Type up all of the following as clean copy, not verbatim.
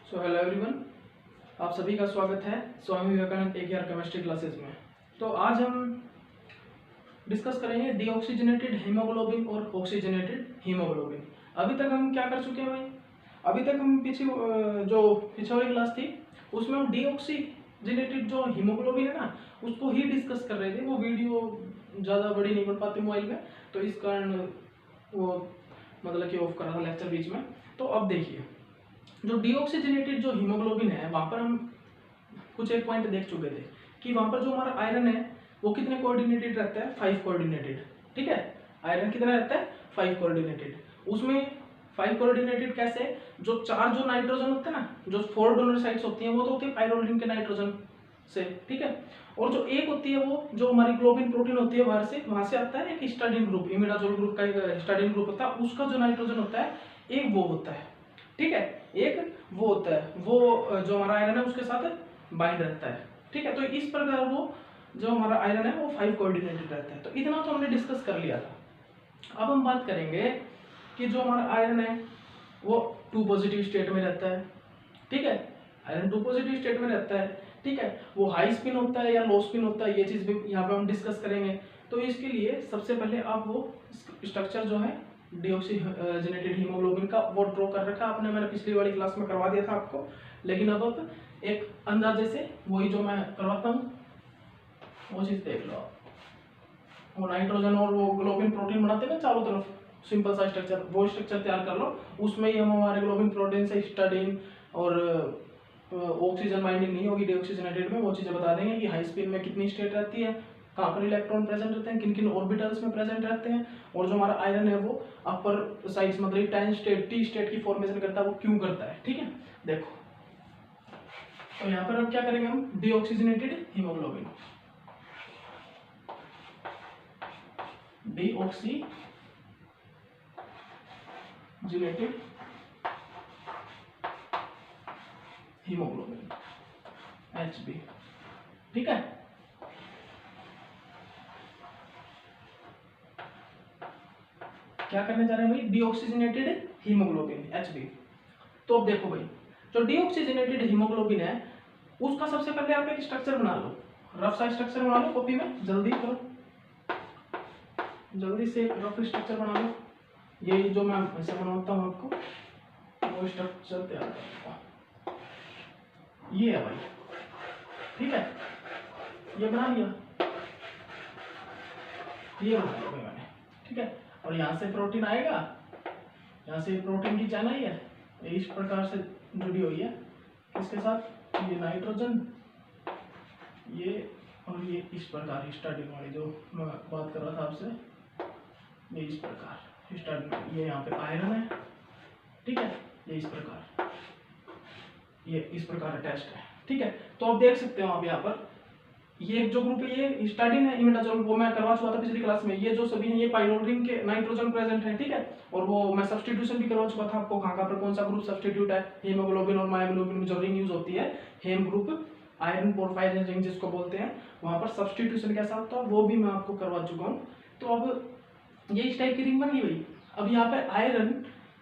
So hello everyone, आप सभी का स्वागत है स्वामी विवेकानंद एक केमिस्ट्री क्लासेस में। तो आज हम डिस्कस करेंगे डीऑक्सीजनेटेड हीमोग्लोबिन और ऑक्सीजनेटेड हीमोग्लोबिन। अभी तक हम क्या कर चुके हैं भाई? अभी तक हम जो पीछे वाली क्लास थी उसमें हम डीऑक्सीजनेटेड जो हीमोग्लोबिन है ना उसको ही डिस्कस कर रहे थे। वो वीडियो ज़्यादा बड़ी नहीं बन पाती मोबाइल में, तो इस कारण वो मतलब कि ऑफ करा था लेक्चर बीच में। तो अब देखिए, जो डीऑक्सीजनेटेड जो हीमोग्लोबिन है वहाँ पर हम कुछ एक पॉइंट देख चुके थे कि वहाँ पर जो हमारा आयरन है वो कितने कोऑर्डिनेटेड रहता है? 5 कोऑर्डिनेटेड। ठीक है, आयरन कितना रहता है? 5 कोऑर्डिनेटेड। उसमें 5 कोऑर्डिनेटेड कैसे? जो 4 जो नाइट्रोजन होते हैं ना, जो 4 डोनर साइट्स होती हैं वो तो होती है पायरोलिन के नाइट्रोजन से। ठीक है, और जो एक होती है वो जो हमारी ग्लोबिन प्रोटीन होती है वहां से आता है एक हिस्टाडीन ग्रुप, इमिडाजोल ग्रुप का एक हिस्टाडीन ग्रुप होता है, उसका जो नाइट्रोजन होता है एक वो होता है। ठीक है, एक वो होता है, वो जो हमारा आयरन है उसके साथ बाइंड रहता है। ठीक है, तो इस प्रकार वो जो हमारा आयरन है वो 5 कोऑर्डिनेटेड रहता है। तो इतना तो हमने डिस्कस कर लिया था। अब हम बात करेंगे कि जो हमारा आयरन है वो 2 पॉजिटिव स्टेट में रहता है। ठीक है, आयरन 2 पॉजिटिव स्टेट में रहता है। ठीक है, वो हाई स्पिन होता है या लो स्पिन होता है, ये चीज भी यहाँ पे हम डिस्कस करेंगे। तो इसके लिए सबसे पहले आप वो स्ट्रक्चर जो है डीऑक्सीजनेटेड हीमोग्लोबिन का वो ड्रॉ कर रखा आपने, मैंने पिछली वाली क्लास में करवा दिया था आपको। लेकिन अब एक अंदाजे से वही जो मैं करवाता हूँ वो चीज देख लो आप। वो नाइट्रोजन और वो ग्लोबिन प्रोटीन बनाते हैं ना चारों तरफ, सिंपल सा स्ट्रक्चर, वो स्ट्रक्चर तैयार कर लो। उसमें ही हम हमारे ग्लोबिन प्रोटीन से हिस्टाडीन और ऑक्सीजन बाइंडिंग नहीं होगी डीऑक्सीजनेटेड में, वो चीजें बता देंगे कि हाई स्पीड में कितनी स्टेट रहती है, कहाँ पर इलेक्ट्रॉन प्रेजेंट रहते हैं, किन किन ऑर्बिटल्स में प्रेजेंट रहते हैं, और जो हमारा आयरन है वो अपर साइड्स मतलब 10 स्टेट टी स्टेट की फॉर्मेशन करता है, वो क्यों करता है। ठीक है, देखो तो यहाँ पर अब क्या करेंगे हम? Deoxygenated haemoglobin, deoxygenated haemoglobin HB। ठीक है, क्या करने जा रहे हैं भाई? Deoxygenated haemoglobin HB। तो अब देखो भाई, जो डीऑक्सीजनेटेड हीमोग्लोबिन है उसका सबसे पहले आप एक स्ट्रक्चर बना लो, रफ सा स्ट्रक्चर बना लो कॉपी में, जल्दी करो, जल्दी से एक रफ स्ट्रक्चर बना लो। ये जो मैं ऐसे बनाता हूँ आपको वो स्ट्रक्चर तैयार करूँगा। ये है भाई, ठीक है, ये बना लिया, ये बना लिया भाई मैंने। ठीक है, और यहाँ से प्रोटीन आएगा, यहाँ से प्रोटीन की चैन आई है, इस प्रकार से जुड़ी हुई है इसके साथ, ये नाइट्रोजन, ये और ये इस प्रकार हिस्टाडीन वाली जो मैं बात कर रहा था आपसे, ये इस प्रकार हिस्टाडीन, ये यहाँ पे आयरन है। ठीक है, ये इस प्रकार, ये इस प्रकार अटैच्ड है। ठीक है, तो आप देख सकते हो आप यहाँ पर ये जो ग्रुप है ये हिस्टाडीन है, इमिडाजोल, वो मैं करवा चुका था पिछली क्लास में। ये जो सभी हैं ये पाइरोलिन के नाइट्रोजन प्रेजेंट है। ठीक है, और वो मैं सब्स्टिट्यूशन भी करवा चुका था आपको, कहाँ पर कौन सा ग्रुप सब्स्टिट्यूट है। हीमोग्लोबिन और मायोग्लोबिन में जो रिंग यूज होती है, हेम ग्रुप, आयरन पोरफायरिन रिंग जिसको बोलते हैं, वहां पर सब्स्टिट्यूशन कैसा होता है वो भी मैं आपको करवा चुका हूँ। तो अब ये इस टाइप की रिंग बन गई भाई। अब यहाँ पे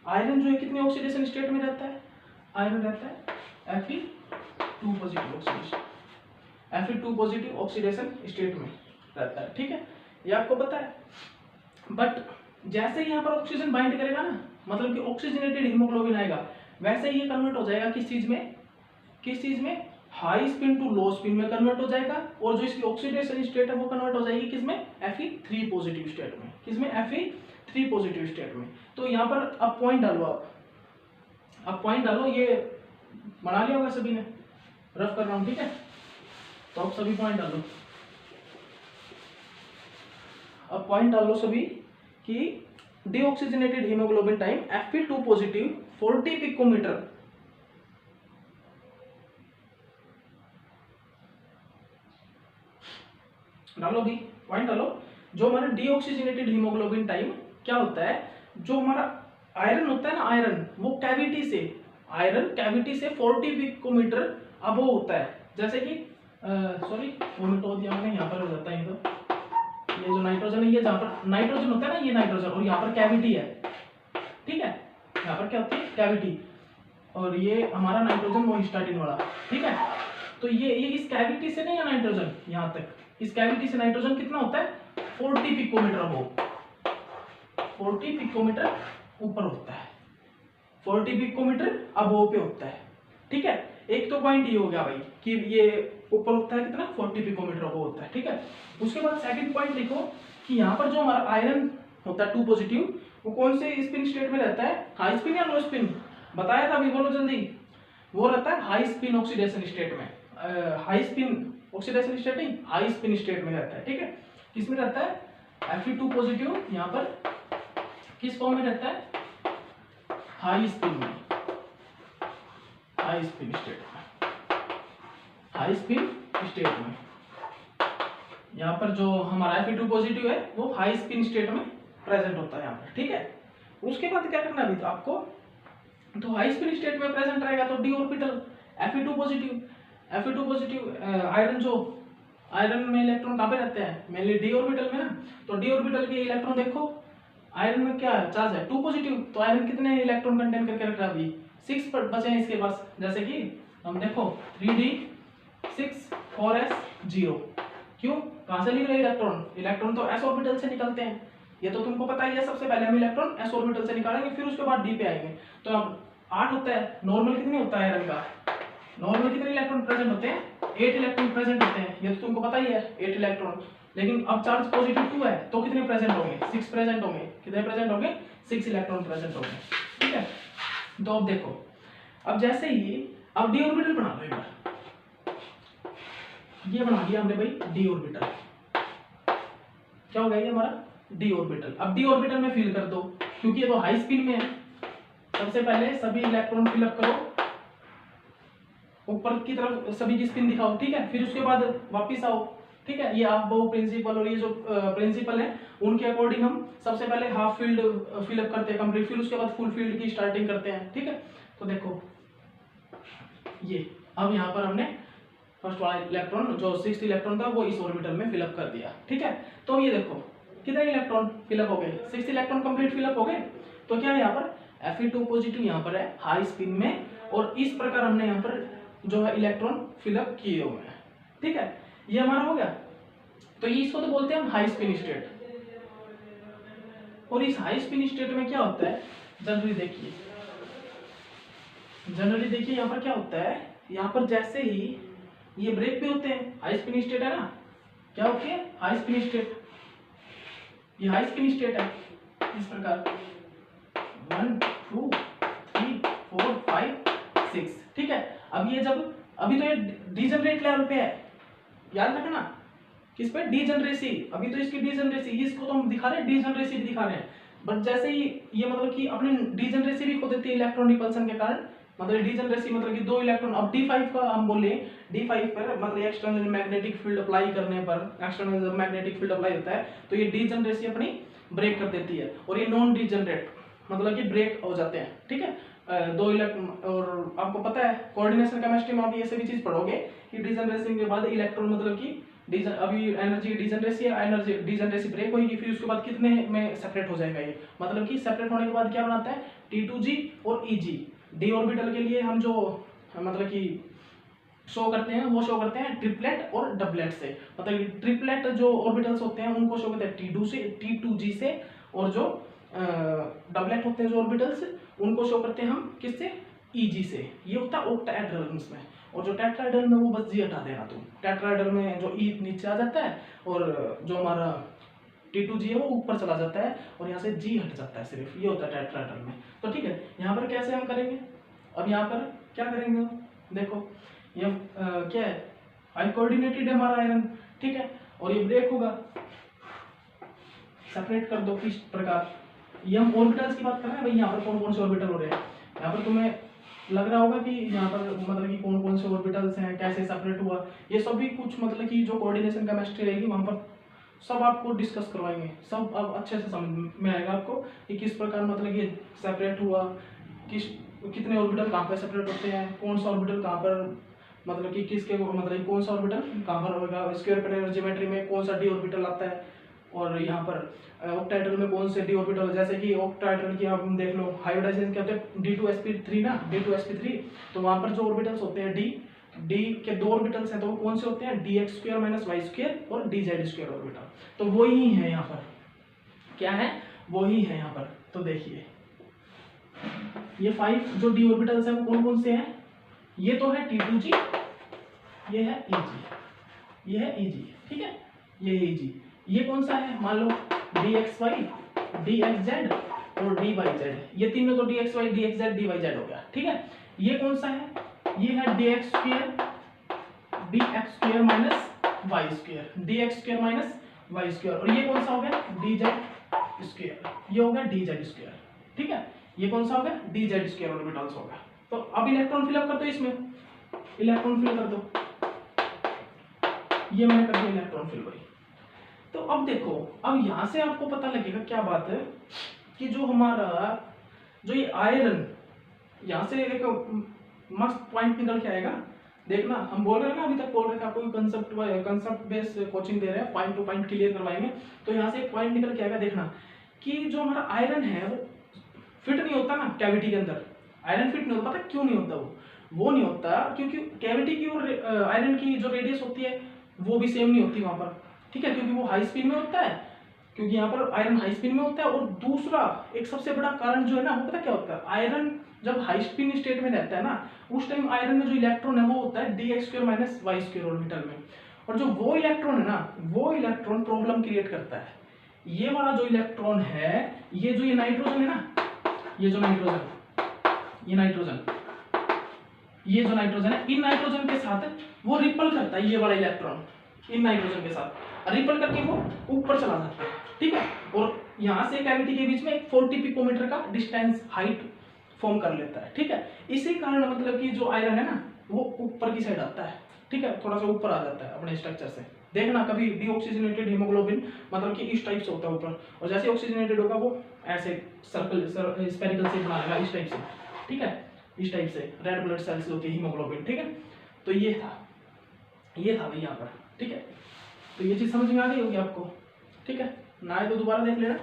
आयरन जो है कितने ऑक्सीडेशन स्टेट में रहता है? आयरन रहता है Fe2 positive oxidation, Fe2 positive oxidation state में रहता है। ठीक है, ये आपको पता है। बट जैसे ही यहाँ पर ऑक्सीजन बाइंड करेगा ना, मतलब कि ऑक्सीजनेटेड हीमोग्लोबिन आएगा, वैसे ही ये कन्वर्ट हो जाएगा किस चीज में? किस चीज में? High spin to low spin में कन्वर्ट हो जाएगा। और जो इसकी ऑक्सीडेशन स्टेट है वो कन्वर्ट हो जाएगी किसमें? Fe3 पॉजिटिव स्टेट में। किसमें? Fe3 पॉजिटिव स्टेट में। तो यहाँ पर अब पॉइंट डालो, अब पॉइंट डालो, ये बना लिया होगा सभी ने, रफ कर रहा हूं। ठीक है, तो अब सभी पॉइंट डालो, अब पॉइंट डालो सभी कि deoxygenated haemoglobin time Fe2 positive 40 picometre, डालो भी पॉइंट डालो। जो हमारा डीऑक्सीजनेटेड हीमोग्लोबिन टाइम क्या होता है, जो हमारा आयरन होता है ना, आयरन वो कैविटी से, आयरन कैविटी से 40 पिकोमीटर अबव होता है। जैसे कि सॉरी वोमिट हो दिया मैंने, यहाँ पर हो जाता है ये जो नाइट्रोजन है, ये जहाँ पर नाइट्रोजन होता है ना, ये नाइट्रोजन, और यहाँ पर कैविटी है। ठीक है, यहाँ पर क्या होती है? कैविटी। और ये हमारा नाइट्रोजन वो हिस्टाडीन वाला, ठीक है। तो ये इस कैविटी से नहीं है नाइट्रोजन, यहाँ तक इस कैविटी से नाइट्रोजन कितना होता है 40 पिकोमीटर अबोव, 40 पिकोमीटर ऊपर होता है, 40 पिकोमीटर अबोव पे होता है, ठीक है। एक तो पॉइंट ये हो गया भाई कि ये ऊपर होता है कितना 40 पिकोमीटर अबोव होता है, ठीक है। उसके बाद सेकंड पॉइंट लिखो कि यहाँ पर जो हमारा आयरन होता है 2 पॉजिटिव वो कौन से स्पिन स्टेट में रहता है, हाई स्पिन या लो स्पिन, बताया था अभी, बोलो जल्दी। वो रहता है हाई स्पिन ऑक्सीडेशन स्टेट में, हाई स्पिन ऑक्सीडेशन स्टेट नहीं, हाई स्पिन स्टेट में रहता है, ठीक है। किसमें रहता है Fe2 पॉजिटिव, यहाँ पर किस फॉर्म में रहता है, हाई स्पिन में, हाई स्पिन स्टेट में, हाई स्पिन स्टेट में। यहाँ पर जो हमारा Fe2 पॉजिटिव है वो हाई स्पिन स्टेट में प्रेजेंट होता है यहाँ पर, ठीक है। उसके बाद क्या करना अभी तो आपको, तो हाई स्पिन स्टेट में प्रेजेंट रहेगा तो D orbital Fe2 positive, Fe2 positive iron, जो आयरन में इलेक्ट्रॉन कहाँ पे रहते हैं, मेनली डी ऑर्बिटल में ना। तो डी ऑर्बिटल के इलेक्ट्रॉन देखो, आयरन में क्या चार्ज है 2 पॉजिटिव, तो आयरन कितने इलेक्ट्रॉन कंटेन करके रख रहा है अभी 6 पर बचे हैं इसके पास। जैसे कि हम देखो 3d6 4s0, क्यों, कहाँ से निकले इलेक्ट्रॉन, इलेक्ट्रॉन तो s ऑर्बिटल से निकलते हैं, ये तो तुमको पता ही है। सबसे पहले हम इलेक्ट्रॉन s ऑर्बिटल से निकालेंगे, फिर उसके बाद d पे आएंगे। तो अब 8 होता है, नॉर्मल कितने होता है आयरन का, नॉर्मल कितने इलेक्ट्रॉन प्रेजेंट होते हैं 8 इलेक्ट्रॉन प्रेजेंट होते हैं, ये तो तुमको पता ही है 8 इलेक्ट्रॉन। लेकिन अब चार्ज पॉजिटिव 2 है तो कितने प्रेजेंट होंगे 6 प्रेजेंट होंगे, कितने प्रेजेंट होंगे 6 इलेक्ट्रॉन प्रेजेंट होंगे, ठीक है। तो अब देखो, अब जैसे ही अब डी ऑर्बिटल बना लो एक बार, ये बना दिया हमने भाई डी ऑर्बिटल, क्या हो गया ये हमारा डी ऑर्बिटल। अब डी ऑर्बिटल में फिल कर दो, क्योंकि ये तो हाई स्पीड में है। सबसे पहले सभी इलेक्ट्रॉन फिलअप करो, ऊपर की तरफ सभी की स्पिन दिखाओ, ठीक है। फिर उसके बाद वापिस आओ, ठीक है। ये आप बहु प्रिंसिपल और ये जो प्रिंसिपल है उनके अकॉर्डिंग हम सबसे पहले हाफ फील्ड फिलअप करते हैं कंप्लीट, फिर उसके बाद फुल फील्ड की स्टार्टिंग करते हैं, ठीक है। तो देखो ये अब यहाँ पर हमने फर्स्ट वाला इलेक्ट्रॉन जो 6th इलेक्ट्रॉन था वो इस ऑर्बिटल में फिलअप कर दिया, ठीक है। तो ये देखो कितने इलेक्ट्रॉन फिलअप हो गए, 6th इलेक्ट्रॉन कंप्लीट फिलअप हो गए। तो क्या है यहाँ पर Fe2 पॉजिटिव यहाँ पर है हाई स्पिन में, और इस प्रकार हमने यहाँ पर जो है इलेक्ट्रॉन फिलअप किए हुए हैं, ठीक है। ये हमारा हो गया। तो ये इसको तो बोलते हैं हम हाई स्पिन स्टेट। और इस हाई स्पिन स्टेट में क्या होता है, जनरली देखिए, जनरली देखिए यहाँ पर क्या होता है, यहाँ पर जैसे ही ये ब्रेक पे होते हैं, हाई स्पिन स्टेट है ना, क्या होती है हाई स्पिन स्टेट, ये हाई स्पिन स्टेट है इस प्रकार 1 2 3 4 5 6, ठीक है। अब ये जब अभी तो ये डीजनरेट लेवल पे है, याद रखना किस पे, डीजनरेसी, अभी तो इसकी डीजनरेसी, इसको तो हम दिखा रहे हैं डीजनरेसी भी दिखा रहे हैं, बट जैसे ही ये मतलब कि अपने डीजनरेसी भी खो देती है इलेक्ट्रॉन रिपल्सन के कारण, मतलब डीजनरेसी मतलब कि 2 इलेक्ट्रॉन, अब D5 का हम बोले D5 पर मतलब एक्सटर्नल मैग्नेटिक फील्ड अप्लाई करने पर, एक्सटर्नल मैग्नेटिक फील्ड अप्लाई होता है तो ये डीजनरेसी अपनी ब्रेक कर देती है, और ये नॉन डीजनरेट मतलब कि ब्रेक हो जाते हैं, ठीक है। 2 इलेक्ट्रॉन, और आपको पता है कोऑर्डिनेशन केमिस्ट्री में आप ये सभी चीज पढ़ोगे कि डीजनरेसी के बाद इलेक्ट्रॉन मतलब कि अभी एनर्जी डीजनरेसी है, एनर्जी डीजनरेसी ब्रेक होगी, फिर उसके बाद कितने में सेपरेट हो जाएगा ये, मतलब कि सेपरेट होने के बाद क्या बनाता है T2G और EG। डी ऑर्बिटल के लिए हम जो मतलब कि शो करते हैं वो शो करते हैं ट्रिपलेट और डबलेट से, मतलब कि ट्रिपलेट जो ऑर्बिटल्स होते हैं उनको शो करते हैं T2G से, और जो डबलेट होते हैं जो ऑर्बिटल्स उनको शो करते हैं हम किससे EG से। ये होता है ऑक्टाहेड्रल्स में, और जो टेट्राहेड्रल में वो बस G हटा देना तुम, टेट्राहेड्रल में जो E नीचे आ जाता है और जो हमारा T2G है वो ऊपर चला जाता है, और यहाँ से G हट जाता है सिर्फ, ये होता है टेट्राहेड्रल में। तो ठीक है, यहाँ पर कैसे हम करेंगे, अब यहाँ पर क्या करेंगे हम, देखो ये क्या है हाई कोऑर्डिनेटेड है हमारा आयरन, ठीक है, और ये ब्रेक होगा, सेपरेट कर दो किस प्रकार। ये हम ऑर्बिटल्स की बात कर रहे हैं भाई, यहाँ पर कौन कौन से ऑर्बिटल हो रहे हैं, यहाँ पर तुम्हें लग रहा होगा कि यहाँ पर मतलब कि कौन कौन से ऑर्बिटल्स हैं, कैसे सेपरेट हुआ, ये सभी कुछ मतलब कि जो कोऑर्डिनेशन केमिस्ट्री रहेगी वहाँ पर सब आपको डिस्कस करवाएंगे, सब अब अच्छे से समझ में आएगा आपको कि किस प्रकार मतलब कि सेपरेट हुआ, कितने ऑर्बिटल कहाँ पर सेपरेट होते हैं, कौन सा ऑर्बिटल कहाँ पर मतलब कि किसके मतलब कौन सा ऑर्बिटल कहाँ पर होगा, स्क्वायर पेयर ज्योमेट्री में कौन सा डी ऑर्बिटल आता है, और यहाँ पर ऑक्टाहेड्रल में कौन से डी ऑर्बिटल, जैसे कि ऑक्टाहेड्रल की हम देख लो हाइब्रिडाइजेशन क्या होते हैं D2sp3 ना, D2sp3, तो वहाँ पर जो ऑर्बिटल्स होते हैं डी के 2 ऑर्बिटल्स हैं, तो वो कौन से होते हैं dx² - y² और dz² ऑर्बिटल, तो वही है यहाँ पर, क्या है वही है यहाँ पर। तो देखिए ये 5 जो डी ऑर्बिटल्स हैं वो कौन कौन से हैं, ये तो है T2g, ये है Eg, ये है Eg, ठीक है, ये है Eg, ये कौन सा है मान लो dxy, dxz और dyz, ये तीनों तो dxy, dxz, dyz हो गया, ठीक है। ये कौन सा है, ये है dx² - y², और ये कौन सा हो गया dz², ये हो गया dz², ठीक है, ये कौन सा हो गया dz² ऑर्बिटल्स होगा। तो अब इलेक्ट्रॉन फिलअप कर दो, इसमें इलेक्ट्रॉन फिल कर दो, ये मैंने कर दिया इलेक्ट्रॉन फिल भाई। तो अब देखो, अब यहां से आपको पता लगेगा क्या बात है कि जो हमारा जो ये आयरन, यहां से एक मस्त पॉइंट निकल के आएगा, देखना हम बोल रहे हैं ना, अभी तक बोल रहे थे आपको कंसेप्ट बेस्ड कोचिंग दे रहे हैं, पॉइंट टू पॉइंट क्लियर करवाएंगे, तो यहाँ से एक पॉइंट निकल के आएगा, देखना कि जो हमारा आयरन है वो फिट नहीं होता ना कैविटी के अंदर, आयरन फिट नहीं होता, पता क्यों नहीं होता, वो नहीं होता क्योंकि कैविटी की और आयरन की जो रेडियस होती है वो भी सेम नहीं होती वहां पर, ठीक है, क्योंकि वो हाई स्पीड में होता है, क्योंकि यहाँ पर आयरन हाई स्पीड में होता है। और दूसरा एक सबसे बड़ा कारण जो है ना, वो पता क्या होता है, आयरन जब हाई स्पीड स्टेट में रहता है ना, उस टाइम आयरन में जो इलेक्ट्रॉन है वो होता है dx² - y² ऑर्बिटल में, और जो वो इलेक्ट्रॉन है ना, वो इलेक्ट्रॉन प्रॉब्लम क्रिएट करता है। ये वाला जो इलेक्ट्रॉन है, ये जो ये नाइट्रोजन है ना, ये जो नाइट्रोजन, ये जो नाइट्रोजन है, इन नाइट्रोजन के साथ वो रिपल करता है, ये वाला इलेक्ट्रॉन इन नाइट्रोजन के साथ रिपल करके वो ऊपर चला जाता है, ठीक है, और यहाँ से कैविटी के बीच में एक 40 पिकोमीटर का डिस्टेंस हाइट फॉर्म कर लेता है, ठीक है। इसी कारण मतलब कि जो आयरन है ना वो ऊपर की साइड आता है, ठीक है, थोड़ा सा ऊपर आ जाता है अपने स्ट्रक्चर से। देखना कभी डीऑक्सीजनेटेड हीमोग्लोबिन मतलब कि इस टाइप से होता है ऊपर, और जैसे ऑक्सीजनेटेड होगा वो ऐसे सर्कल स्फेरिकल से बना लेगा, इस टाइप से, ठीक है, इस टाइप से रेड ब्लड सेल्स होती है हीमोग्लोबिन, ठीक है। तो ये था भाई यहाँ पर, ठीक है। तो ये चीज समझ में आ गई होगी आपको, ठीक है, ना आए तो दोबारा देख लेना,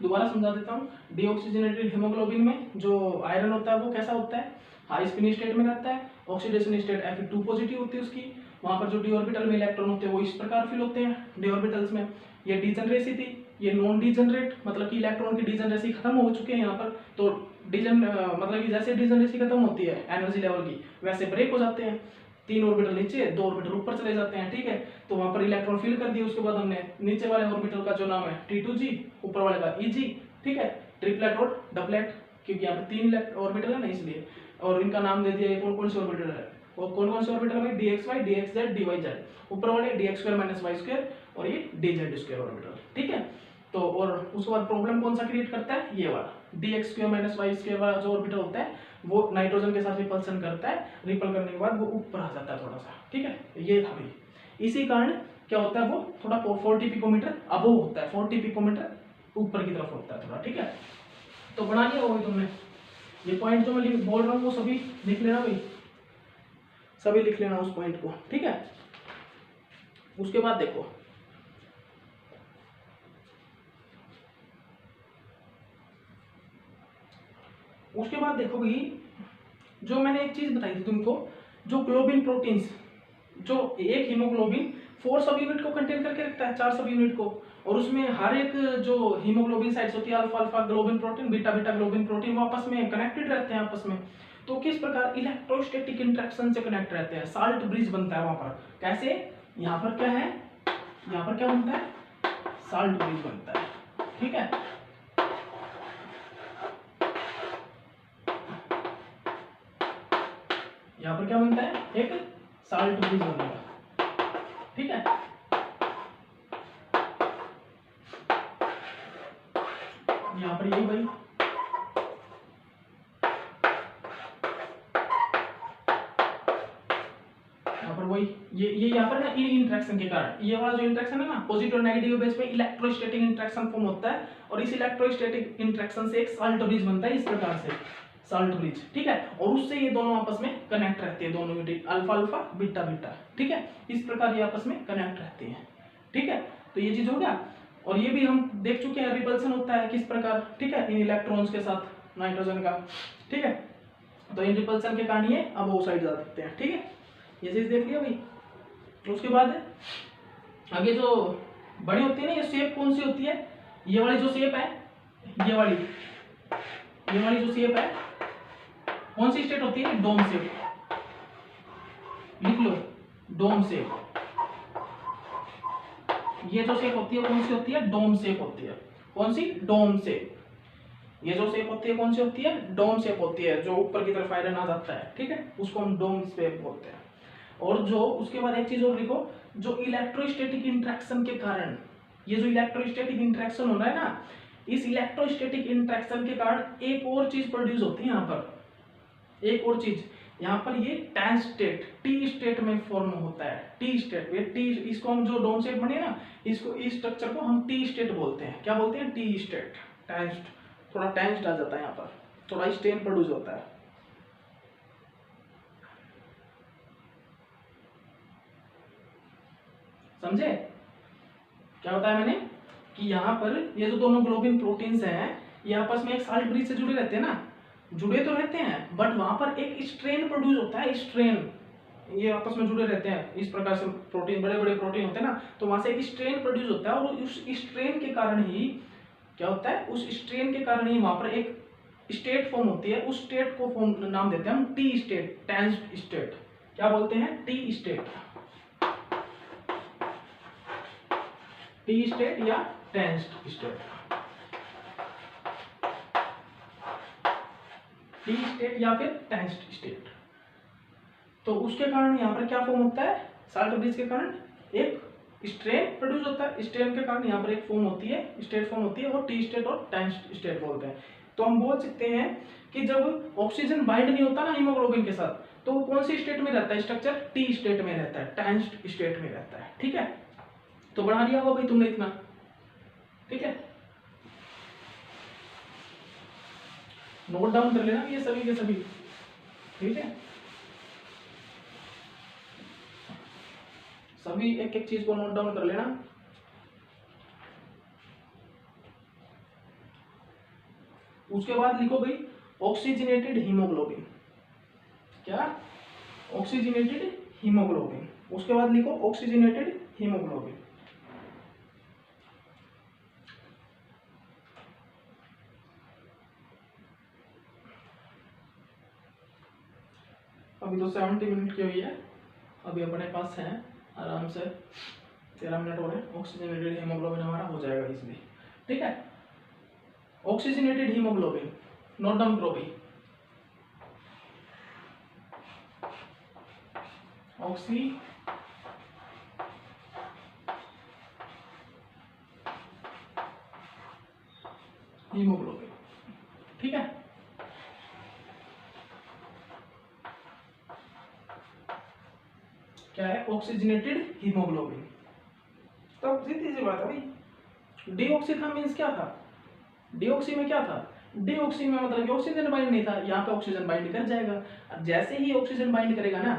दोबारा समझा देता हूँ। डीऑक्सीजनेटेड हीमोग्लोबिन में जो आयरन होता है वो कैसा होता है, हाई स्पिन स्टेट में रहता है, ऑक्सीडेशन स्टेट Fe2 पॉजिटिव होती है उसकी, वहां पर जो डी ऑर्बिटल में इलेक्ट्रॉन होते हैं वो इस प्रकार फिल होते हैं डी ऑर्बिटल्स में। ये डिजनरेसी थी, ये नॉन डिजनरेट मतलब कि इलेक्ट्रॉन की डिजनरेसी खत्म हो चुके हैं यहाँ पर, तो मतलब कि जैसे डिजनरेसी खत्म होती है एनर्जी लेवल की, वैसे ब्रेक हो जाते हैं, 3 ऑर्बिटल नीचे 2 ऑर्बिटल ऊपर चले जाते हैं, ठीक है। तो वहां पर इलेक्ट्रॉन फिल कर दिए, उसके बाद हमने नीचे वाले ऑर्बिटल का जो नाम है T2g, ऊपर वाले का Eg, ठीक है, ट्रिपलेट और डबलेट, क्योंकि यहाँ पर 3 ऑर्बिटल है ना इसलिए, और इनका नाम दे दिया कौन कौन से ऑर्बिटल है, और कौन कौन से ऑर्बिटल है, dxy, dxz, dyz, ऊपर वाले dx² - y² और ये dz² ऑर्बिटल, ठीक है। तो और उसके बाद प्रॉब्लम कौन सा क्रिएट करता है, ये वाला dx² - y² वाला जो ऑर्बिटल होता है वो नाइट्रोजन के साथ रिपल्सन करता है, रिपल करने के बाद वो ऊपर आ जाता है थोड़ा सा, ठीक है। ये था भाई, इसी कारण क्या होता है वो थोड़ा 40 पिकोमीटर अबोव होता है, 40 पिकोमीटर ऊपर की तरफ होता है थोड़ा, ठीक है। तो बना लिया होगा तुमने, ये पॉइंट जो मैं बोल रहा हूँ वो सभी लिख लेना भाई, सभी लिख लेना उस पॉइंट को, ठीक है। उसके बाद देखो भाई, जो मैंने एक चीज बताई थी तुमको, जो ग्लोबिन प्रोटीन्स, जो एक हीमोग्लोबिन 4 सब यूनिट को कंटेन करके रखता है, 4 सब यूनिट को, और उसमें हर एक जो हीमोग्लोबिन साइट्स होती है, alpha alpha globin protein, beta beta globin protein, वो आपस में कनेक्टेड रहते हैं आपस में। तो किस प्रकार इलेक्ट्रोस्टैटिक इंटरेक्शन से कनेक्ट रहते हैं, साल्ट ब्रिज बनता है वहां पर, कैसे, यहाँ पर क्या है, यहाँ पर क्या बनता है, साल्ट ब्रिज बनता है, ठीक है। यहाँ पर क्या बनता है, एक साल्ट ब्रिज बनेगा, ठीक है। यहाँ पर यही भाई, यहाँ पर वही ये यहाँ पर ना इन इंटरेक्शन के कारण, ये वाला जो इंटरेक्शन है ना पॉजिटिव और नेगेटिव बेस पे इलेक्ट्रोस्टैटिक इंटरेक्शन फॉर्म होता है, और इस इलेक्ट्रोस्टैटिक इंटरेक्शन से एक साल्ट ब्रिज बनता है, इस प्रकार से साल्ट ब्रिज, ठीक है। और उससे ये दोनों आपस में कनेक्ट रहते हैं, दोनों unit alpha alpha beta beta, ठीक है, इस प्रकार ये आपस में कनेक्ट रहते हैं, ठीक है। तो ये चीज हो गया। और ये भी हम देख चुके हैं रिपल्सन होता है किस प्रकार, ठीक है, इन इलेक्ट्रॉन्स के साथ नाइट्रोजन का, ठीक है। तो इन रिपल्सन के कारण ये अब ओसाइड जा सकते हैं, ठीक है, ये चीज देख लिया भाई। उसके बाद आगे जो बड़ी होती है ना, ये शेप कौन सी होती है, ये वाली जो शेप है, ये वाली जो शेप है कौन सी स्टेट होती है, डोम शेप, लिख लो डोम शेप। ये जो शेप होती है कौन सी होती है, डोम शेप होती है। कौन सी, डोम शेप। ये जो शेप होती है कौन सी होती है, डोम शेप होती है, जो ऊपर की तरफ आयरन आ जाता है, ठीक है, उसको हम डोम शेप बोलते हैं। और जो उसके बाद एक चीज और लिखो, जो इलेक्ट्रोस्टैटिक इंटरेक्शन के कारण, ये जो इलेक्ट्रोस्टैटिक इंटरेक्शन हो रहा है ना, इस इलेक्ट्रोस्टैटिक इंटरेक्शन के कारण एक और चीज प्रोड्यूस होती है यहाँ पर, एक और चीज यहाँ पर, ये टैन स्टेट, टी स्टेट में फॉर्म होता है, टी स्टेट। ये टी, इसको हम जो डोम शेप बनी है ना, इसको, इस स्ट्रक्चर को हम टी स्टेट बोलते हैं। क्या बोलते हैं, टी स्टेट, टेंस्ड, थोड़ा टेंस्ड आ जाता है यहाँ पर, थोड़ा स्ट्रेन प्रोड्यूस होता है। समझे क्या बताया मैंने, कि यहाँ पर ये जो दोनों ग्लोबिन प्रोटीन्स हैं, ये आपस में एक साल्ट ब्रिज से जुड़े रहते हैं ना, जुड़े तो रहते हैं, बट वहां पर एक स्ट्रेन प्रोड्यूस होता है, स्ट्रेन, ये आपस में जुड़े रहते हैं इस प्रकार से, प्रोटीन, बड़े बड़े प्रोटीन होते हैं ना, तो वहां से एक स्ट्रेन प्रोड्यूस होता है, और उस स्ट्रेन के कारण ही क्या होता है, उस स्ट्रेन के कारण ही वहां पर एक स्टेट फॉर्म होती है, उस स्टेट को फॉर्म नाम देते हैं हम टी स्टेट, टेंस्ड स्टेट। क्या बोलते हैं, टी स्टेट, टी स्टेट या टेंस्ड स्टेट, टी स्टेट या फिर टेंस्ड स्टेट। तो उसके कारण यहाँ पर क्या फॉर्म होता है, साल्ट ब्रिज के कारण एक स्ट्रेन प्रोड्यूस होता है, स्ट्रेन के कारण यहाँ पर एक फॉर्म होती है, स्टेट फॉर्म होती है, और टी स्टेट और टेंस्ड स्टेट बोलते हैं। तो हम बोल सकते हैं कि जब ऑक्सीजन बाइंड नहीं होता ना हीमोग्लोबिन के साथ, तो वो कौन सी स्टेट में रहता है, स्ट्रक्चर टी स्टेट में रहता है, टेंस्ड स्टेट में रहता है, ठीक है। तो बना लिया होगा भाई तुमने इतना, ठीक है, नोट डाउन कर लेना ये सभी के सभी, ठीक है, सभी एक एक चीज को नोट डाउन कर लेना। उसके बाद लिखो भाई ऑक्सीजनेटेड हीमोग्लोबिन, क्या, ऑक्सीजनेटेड हीमोग्लोबिन। उसके बाद लिखो ऑक्सीजनेटेड हीमोग्लोबिन। अभी तो 70 मिनट की हुई है, अभी अपने पास है आराम से 13 मिनट हो रहे हैं, ऑक्सीजनेटेड हीमोग्लोबिन हमारा हो जाएगा इसलिए, ठीक है। ऑक्सीजनेटेड हीमोग्लोबिन नोट डाउन करो भाई, ऑक्सी हीमोग्लोबिन, ठीक है। क्या है, ऑक्सीजनेटेड हीमोग्लोबिन। तो सीधी सी बात है भाई, डीऑक्सी था मीन्स क्या था, डीऑक्सी में क्या था, डीऑक्सी में मतलब कि ऑक्सीजन बाइंड नहीं था, यहाँ पे ऑक्सीजन बाइंड कर जाएगा। जैसे ही ऑक्सीजन बाइंड करेगा ना,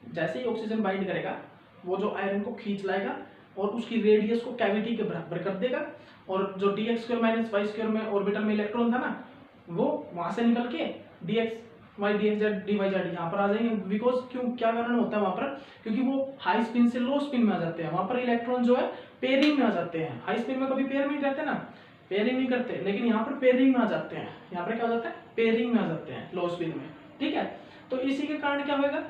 जैसे ही ऑक्सीजन बाइंड करेगा, वो जो आयरन को खींच लाएगा और उसकी रेडियस को कैविटी के बराबर कर देगा, और जो dx² - y² में ऑर्बिटल में इलेक्ट्रॉन था ना, वो वहां से निकल के dx y dx z dy z यहाँ पर आ जाएंगे। बिकॉज क्यों, क्या कारण होता है वहां पर, क्योंकि वो हाई स्पिन से लो स्पिन में आ जाते हैं, वहां पर इलेक्ट्रॉन जो है पेयरिंग में आ जाते हैं। हाई स्पिन में कभी पेयर में रहते ना, पेयरिंग नहीं करते, लेकिन यहाँ पर पेयरिंग में आ जाते हैं, यहाँ पर क्या हो जाता है, पेयरिंग में आ जाते हैं लो स्पिन में, ठीक है। तो इसी के कारण क्या होगा,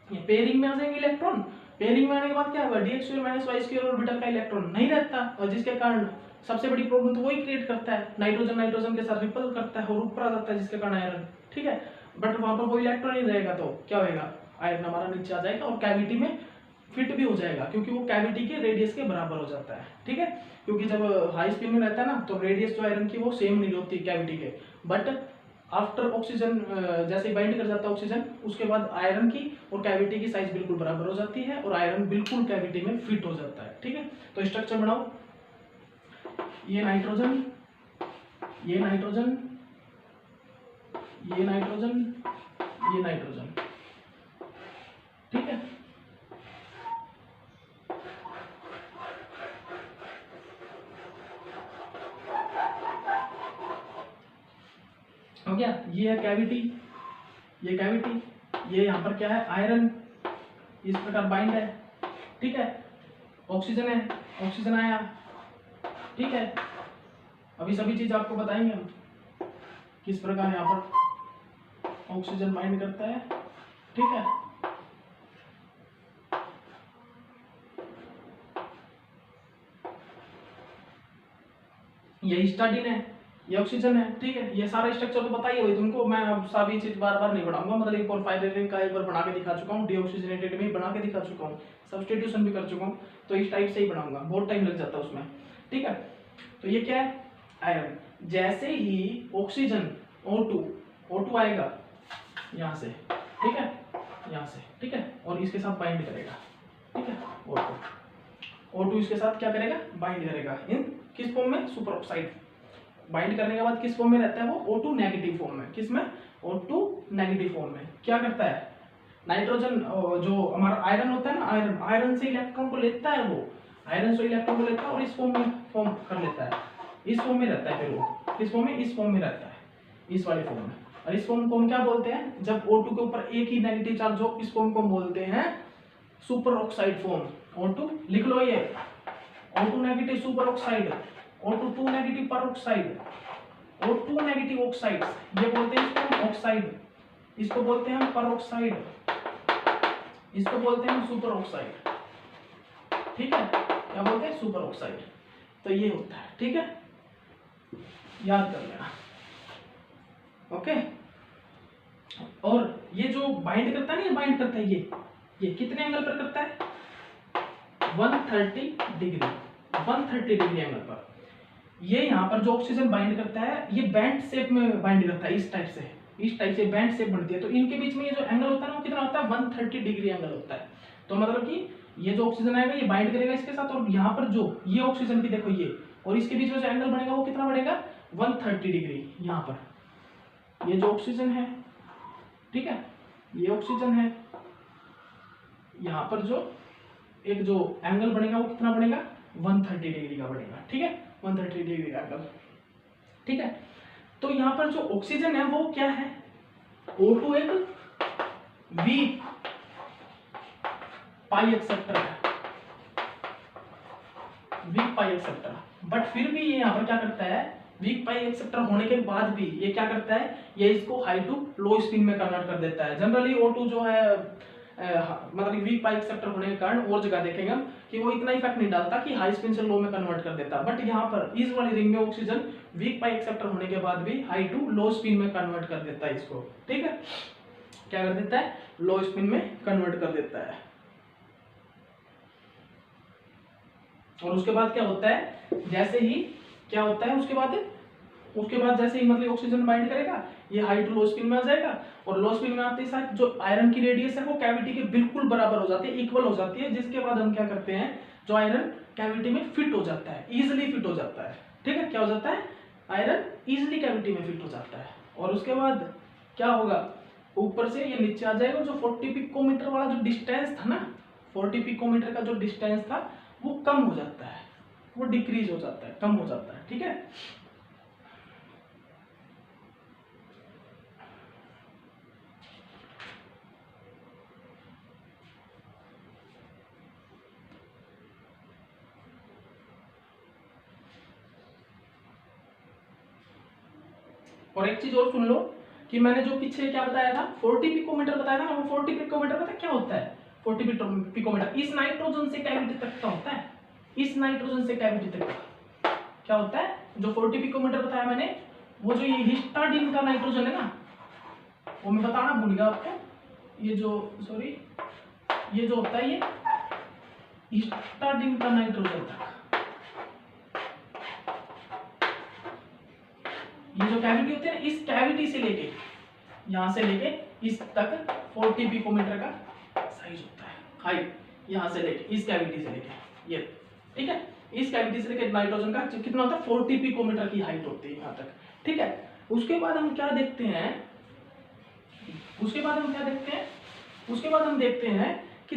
ये पेयरिंग में आ जाएंगे इलेक्ट्रॉन, पेयरिंग में आने के बाद क्या होगा, dx² - y² ऑर्बिटल का इलेक्ट्रॉन नहीं रहता, और जिसके कारण सबसे बड़ी प्रॉब्लम तो वही क्रिएट करता है, नाइट्रोजन नाइट्रोजन के साथ रिपल करता है और ऊपर आ जाता है, जिसके कारण आयरन, ठीक है। बट वहां पर वो इलेक्ट्रॉन नहीं रहेगा, तो क्या होगा, आयरन हमारा नीचे आ जाएगा और कैविटी में फिट भी हो जाएगा, क्योंकि वो कैविटी के रेडियस के बराबर हो जाता है, ठीक है। क्योंकि जब हाई स्पिन में रहता है ना, तो रेडियस जो आयरन की वो सेम नहीं होती कैविटी के, बट आफ्टर ऑक्सीजन जैसे बाइंड कर जाता है ऑक्सीजन, उसके बाद आयरन की और कैविटी की साइज बिल्कुल बराबर हो जाती है, और आयरन बिल्कुल कैविटी में फिट हो जाता है, ठीक है। तो स्ट्रक्चर बनाओ, ये नाइट्रोजन, ये नाइट्रोजन, ये नाइट्रोजन, ये नाइट्रोजन, ठीक है। हो गया। ये है कैविटी, ये कैविटी, ये यहाँ पर क्या है आयरन, इस प्रकार बाइंड है, ठीक है। ऑक्सीजन है, ऑक्सीजन आया, ठीक है। अभी सभी चीज आपको बताएंगे हम किस प्रकार यहाँ पर ऑक्सीजन बाइंड करता है, ठीक है। ये हिस्टाडीन है, ये ऑक्सीजन है, ठीक है। ये सारा स्ट्रक्चर तो बताइए भाई तुमको, मैं अब सभी चीज बार बार नहीं बढ़ाऊंगा, मतलब एक और फाइब्रिन का एक बार बना के दिखा चुका हूँ, डीऑक्सीजनेटेड में बना के दिखा चुका हूँ, सब्स्टिट्यूशन भी कर चुका हूँ, तो इस टाइप से ही बनाऊंगा, बहुत टाइम लग जाता है उसमें, ठीक है। तो ये क्या है आयरन, जैसे ही ऑक्सीजन O2 आएगा यहाँ से, ठीक है, यहाँ से, ठीक है, और इसके साथ बाइंड करेगा, ठीक है। O2 इसके साथ क्या करेगा बाइंड करेगा, इन किस फॉर्म में सुपर ऑक्साइड। बाइंड करने के बाद किस फॉर्म में रहता है वो O2 नेगेटिव फॉर्म में, किस में O2 नेगेटिव फॉर्म में। क्या करता है नाइट्रोजन, जो हमारा आयरन होता है ना, आयरन से इलेक्ट्रॉन को लेता है, वो आयरन से इलेक्ट्रॉन को लेता है और इस फॉर्म में फॉर्म कर लेता है, इस फॉर्म में रहता है, फिर वो किस फॉर्म में, इस फॉर्म में रहता है, इस वाले फॉर्म में। और इस फॉर्म को हम क्या बोलते हैं, जब O2 के ऊपर एक ही नेगेटिव चार्ज हो, इस फॉर्म को हम बोलते हैं सुपर ऑक्साइड फॉर्म। O2 लिख लो, ये O2 negative super oxide, O2 negative पर ऑक्साइड, O2 नेगेटिव ऑक्साइड, ये बोलते हैं इसको ऑक्साइड, इसको बोलते हैं हम पर ऑक्साइड, इसको बोलते हैं हम सुपर ऑक्साइड, ठीक है। क्या बोलते हैं सुपर ऑक्साइड। तो ये होता है, ठीक है, याद कर लेना, ओके। और ये जो बाइंड करता है ना, ये बाइंड करता है, ये कितने एंगल पर करता है 130 डिग्री, 130 डिग्री एंगल पर। ये यहाँ पर जो ऑक्सीजन बाइंड करता है, ये बैंड शेप में बाइंड करता है, इस टाइप से, इस टाइप से बैंड शेप बनती है। तो इनके बीच में ये जो एंगल होता है ना, वो कितना होता है 130 डिग्री एंगल होता है। तो मतलब कि ये जो ऑक्सीजन आएगा ये बाइंड करेगा इसके साथ, और यहाँ पर जो ये ऑक्सीजन की देखो ये, और इसके बीच में जो एंगल बनेगा वो कितना बनेगा 130 डिग्री। यहाँ पर ये जो ऑक्सीजन है, ठीक है, ये ऑक्सीजन है, यहाँ पर जो एक जो एंगल बनेगा वो कितना बनेगा 130 डिग्री का बनेगा, ठीक है, 130 डिग्री का एंगल, ठीक है। तो यहाँ पर जो ऑक्सीजन है वो क्या है, O2 एक वीक पाई एक्सेप्टर है, वीक पाई एक्सेप्टर, बट फिर भी ये यहाँ पर क्या करता है, वीक पाई एक्सेप्टर होने के बाद भी ये क्या करता है, ये इसको हाई टू लो स्पिन में कन्वर्ट कर देता है। जनरली O2 जो है मतलब वीक पाई एक्सेप्टर होने के कारण, और जगह देखेंगे हम कि वो इतना इफेक्ट नहीं डालता कि हाई स्पिन से लो में कन्वर्ट कर देता, बट यहाँ पर इस वाली रिंग में ऑक्सीजन वीक पाई एक्सेप्टर होने के बाद भी हाई टू लो स्पिन में कन्वर्ट कर देता है इसको, ठीक है। क्या कर देता है, लो स्पिन में कन्वर्ट कर देता है। और उसके बाद क्या होता है, जैसे ही क्या होता है उसके बाद जैसे ही मतलब ऑक्सीजन बाइंड करेगा, ये हाई टू लो स्पिन में आ जाएगा, और लो स्पिन में आते ही साथ जो आयरन की रेडियस है वो कैविटी के बिल्कुल बराबर हो जाती है, इक्वल हो जाती है, जिसके बाद हम क्या करते हैं, जो आयरन कैविटी में फिट हो जाता है, इजिली फिट हो जाता है, ठीक है। क्या हो जाता है, आयरन इजिली कैविटी में फिट हो जाता है। और उसके बाद क्या होगा, ऊपर से ये नीचे आ जाएगा, जो 40 पिकोमीटर वाला जो डिस्टेंस था ना, 40 पिकोमीटर का जो डिस्टेंस था वो कम हो जाता है, वो डिक्रीज हो जाता है, कम हो जाता है, ठीक है। और एक चीज और सुन लो कि मैंने जो पीछे क्या बताया था 40 पिकोमीटर बताया था ना, वो 40 पिकोमीटर पता क्या होता है, 40 पिकोमीटर इस नाइट्रोजन से कैविटी तक का होता है, इस नाइट्रोजन से कैविटी तक का क्या होता है, जो 40 पिकोमीटर बताया मैंने, वो जो ये हिस्टाडीन का नाइट्रोजन है ना, वो मैं बताना भूल गया आपको, ये जो सॉरी ये जो होता है ये हिस्टाडीन का नाइट्रोजन था, ये जो कैविटी होती है ना, इस कैविटी से लेके यहाँ से लेके इस तक 40 पिकोमीटर का साइज होता है, हाइट, यहाँ से लेके इस कैविटी से लेके ये, ठीक है, इस कैविटी से लेके नाइट्रोजन का कितना होता है 40 पिकोमीटर की हाइट होती है यहाँ तक, ठीक है। उसके बाद हम क्या देखते हैं, उसके बाद हम देखते हैं कि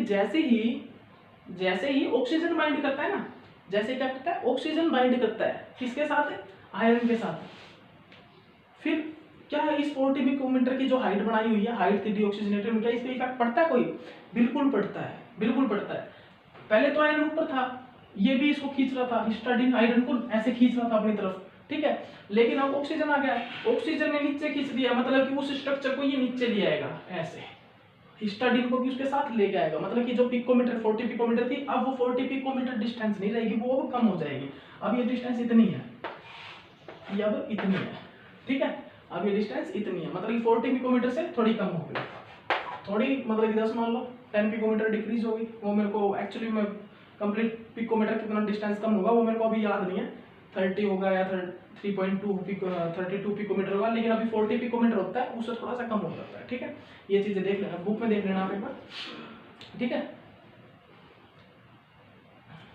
जैसे ही ऑक्सीजन बाइंड करता है ना, जैसे क्या करता है ऑक्सीजन बाइंड करता है किसके साथ, आयरन के साथ, फिर क्या इस 40 पिकोमीटर की जो हाइट बनाई हुई है, हाइट थी डीऑक्सीजनेटेड में, क्या इस पे इफेक्ट पड़ता है कोई? बिल्कुल पड़ता है, बिल्कुल पड़ता है। पहले तो आयरन ऊपर था, ये भी इसको खींच रहा था, हिस्टाडीन आयरन को ऐसे खींच रहा था अपनी तरफ, ठीक है। लेकिन अब ऑक्सीजन आ गया, ऑक्सीजन ने नीचे खींच दिया, मतलब कि उस स्ट्रक्चर को ये नीचे ले आएगा ऐसे, हिस्टाडीन को भी उसके साथ लेके आएगा, मतलब कि जो पिकोमीटर 40 पिकोमीटर थी, अब वो 40 पिकोमीटर डिस्टेंस नहीं रहेगी, वो अब कम हो जाएगी। अब ये डिस्टेंस इतनी है, ये अब इतनी है, ठीक है। अब ये डिस्टेंस इतनी है, मतलब कि 40 पिकोमीटर से थोड़ी कम हो गई, थोड़ी मतलब कि 10 मान लो 10 पिकोमीटर डिक्रीज होगी। वो मेरे को एक्चुअली में कंप्लीट पिकोमीटर कितना डिस्टेंस कम होगा वो मेरे को अभी याद नहीं है, 30 होगा या 32 पिकोमीटर होगा, लेकिन अभी 40 पिकोमीटर होता है, उससे थोड़ा सा कम हो जाता है, ठीक है। ये चीजें देख लेना, बुक में देख लेना आप एक बार, ठीक है।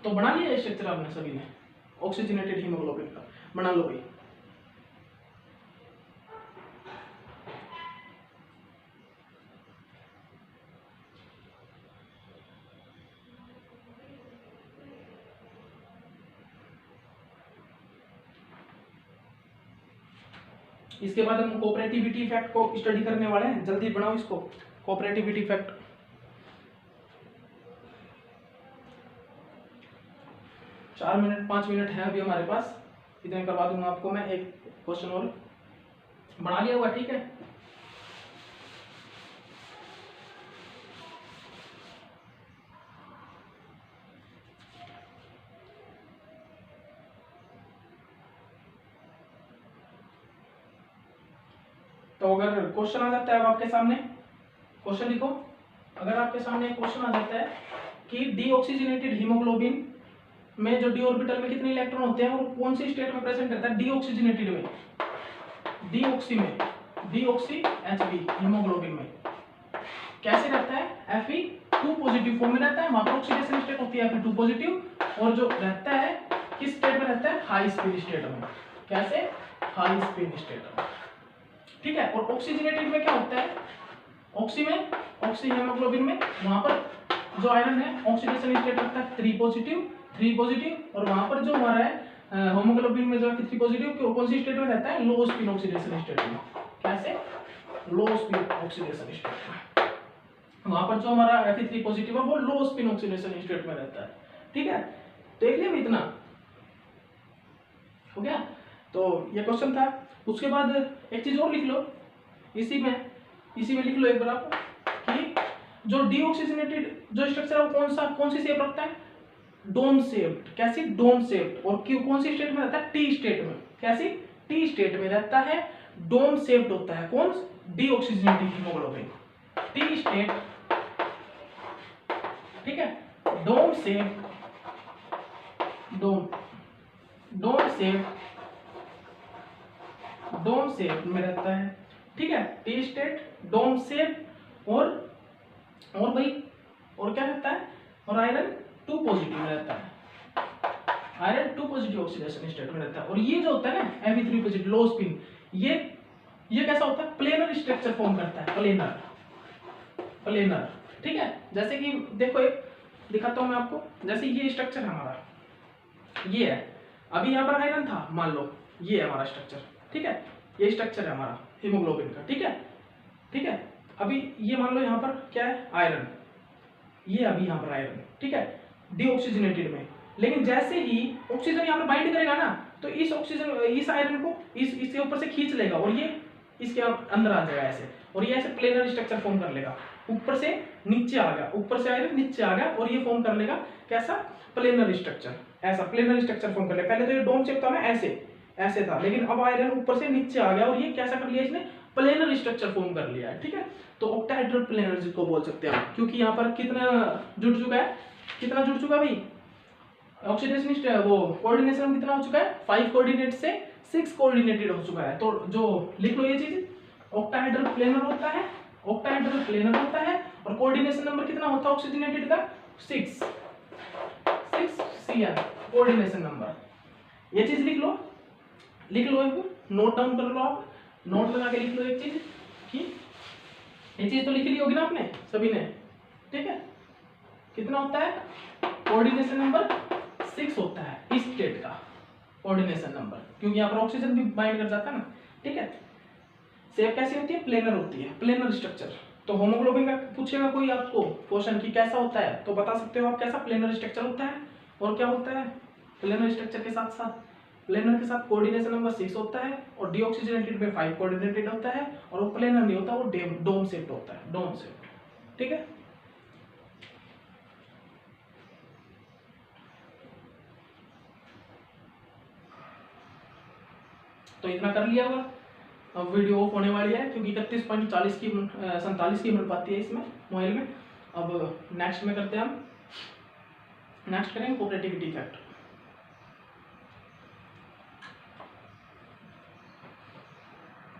तो बना लिया स्ट्रक्चर आपने सभी ने ऑक्सीजनेटेड हीमोग्लोबिन का, बना लो भाई। इसके बाद हम कोऑपरेटिविटी इफेक्ट को स्टडी करने वाले हैं, जल्दी बनाओ इसको, कोऑपरेटिविटी इफेक्ट। चार मिनट 5 मिनट है अभी हमारे पास, इतने करवा दूंगा आपको मैं। एक क्वेश्चन और बना लिया हुआ, ठीक है। तो अगर क्वेश्चन आ जाता है अब आपके सामने, क्वेश्चन लिखो। अगर आपके सामने क्वेश्चन आ जाता है कि डीऑक्सीजनेटेड हीमोग्लोबिन में जो डी ऑर्बिटल में कितने इलेक्ट्रॉन होते हैं और कौन सी स्टेट में प्रेजेंट रहता है? डीऑक्सीजनेटेड में, डीऑक्सी में, डीऑक्सी एचबी हीमोग्लोबिन में कैसे रहता है? Fe2 पॉजिटिव फॉर्म में रहता है, वहां पर ऑक्सीडेशन स्टेट होती है Fe2 पॉजिटिव, और जो रहता है किस स्टेट में रहता है? हाई स्पीड स्टेट में। कैसे? हाई स्पीड स्टेट में, ठीक है। और ऑक्सीजनेटेड में क्या होता है? ऑक्सी में, ऑक्सी हीमोग्लोबिन में वहां पर जो आयरन है ऑक्सीडेशन स्टेट रखता है 3 पॉजिटिव, और वहां पर जो हमारा है होमोग्लोबिन में जो है 3 पॉजिटिव, कौन सी स्टेट में रहता है? लो स्पिन ऑक्सीडेशन स्टेट में। कैसे? लो स्पिन ऑक्सीडेशन स्टेट में, वहां पर जो हमारा Fe3 पॉजिटिव है वो लो स्पिन ऑक्सीडेशन स्टेट में रहता है, ठीक है। देख लिया इतना हो गया। तो ये क्वेश्चन था। उसके बाद एक चीज और लिख लो, इसी में लिख लो एक बार आप कि जो डीऑक्सीजनेटेड जो स्ट्रक्चर है वो कौन सी शेप रखता है? Dome shaped. कैसी? Dome shaped. और क्यों, कौन सी स्टेट में रहता है? टी स्टेट में। कैसी? टी स्टेट में रहता है, डोम शेप्ड होता है। कौन? डीऑक्सीजनेटेड हीमोग्लोबिन टी स्टेट, ठीक है। डोम शेप, डोम शेप में रहता है, ठीक है। टी स्टेट, डोम शेप, और भाई और क्या रहता है? और आयरन 2 पॉजिटिव में रहता है, आयरन 2 पॉजिटिव ऑक्सीडेशन स्टेट में रहता है। और ये जो होता है ना Fe3 पॉजिटिव लो स्पिन, ये कैसा होता है? प्लेनर स्ट्रक्चर फॉर्म करता है, प्लेनर, ठीक है। जैसे कि देखो एक दिखाता हूं मैं आपको, जैसे ये स्ट्रक्चर है हमारा, ये है, अभी यहाँ पर आयरन था मान लो, ये है हमारा स्ट्रक्चर, ठीक है। ये स्ट्रक्चर है हमारा हीमोग्लोबिन का, ठीक है। अभी ये मान लो यहाँ पर क्या है? आयरन, ये अभी यहाँ पर आयरन, ठीक है, डीऑक्सीजनेटेड में। लेकिन जैसे ही ऑक्सीजन यहाँ पर बाइंड करेगा ना, तो इस ऑक्सीजन, इस आयरन को इसके ऊपर से खींच लेगा, और ये इसके अंदर आ जाएगा ऐसे, और ये ऐसे प्लेनर स्ट्रक्चर फॉर्म कर लेगा। ऊपर से नीचे आ गया, ऊपर से आयरन नीचे आ गया, और ये फॉर्म कर लेगा कैसा? Planar structure. ऐसा प्लेनर स्ट्रक्चर फॉर्म कर लेगा। पहले तो ये डोम शेप था ना, ऐसे था, लेकिन अब आयरन ऊपर से नीचे आ गया, और ये कैसा कर लिया इसने? प्लेनर स्ट्रक्चर फॉर्म कर लिया है, ठीक है। तो ऑक्टाहेड्रल प्लेनर जिसको बोल सकते हैं, क्योंकि यहाँ पर कितना जुड़ चुका है? कितना जुड़ चुका है भाई? ऑक्सीडेशन वो कोऑर्डिनेशन कितना हो चुका है? 5 कोऑर्डिनेट से 6 कोऑर्डिनेटेड हो चुका है। तो जो लिख लो ये चीज, ऑक्टाहेड्रल प्लेनर होता है, और कोऑर्डिनेशन नंबर कितना होता है ऑक्सीजनेटेड का? 6 Cr कोऑर्डिनेशन नंबर। ये चीज लिख लो एक नोट डाउन कर लो, आप नोट लगा के लिख लो एक चीज कि ये चीज तो लिख ली होगी ना आपने सभी ने, ठीक है। कितना होता है? कोऑर्डिनेशन नंबर 6 होता है इस स्टेट का कोऑर्डिनेशन नंबर, क्योंकि यहाँ पर ऑक्सीजन भी बाइंड कर जाता है ना, ठीक है। शेप कैसी होती है, प्लेनर होती है, प्लेनर स्ट्रक्चर। तो होमोग्लोबिन का पूछेगा कोई आपको क्वेश्चन कि कैसा होता है, तो बता सकते हो आप कैसा प्लेनर स्ट्रक्चर होता है। और क्या होता है प्लेनर स्ट्रक्चर के साथ साथ, प्लेनर के साथ कोऑर्डिनेशन नंबर 6 होता है, और डीऑक्सीजनेटेड में 5 कोऑर्डिनेटेड होता है, और वो प्लेनर नहीं होता, वो डोम शेप्ड होता है, डोम शेप्ड। ठीक है, तो इतना कर लिया होगा। अब वीडियो ऑफ होने वाली है क्योंकि 31.40 की 47 की मिल पाती है इसमें मोबाइल में। अब नेक्स्ट में करते हैं हम, नेक्स्ट करेंगे कोऑपरेटिविटी इफेक्ट।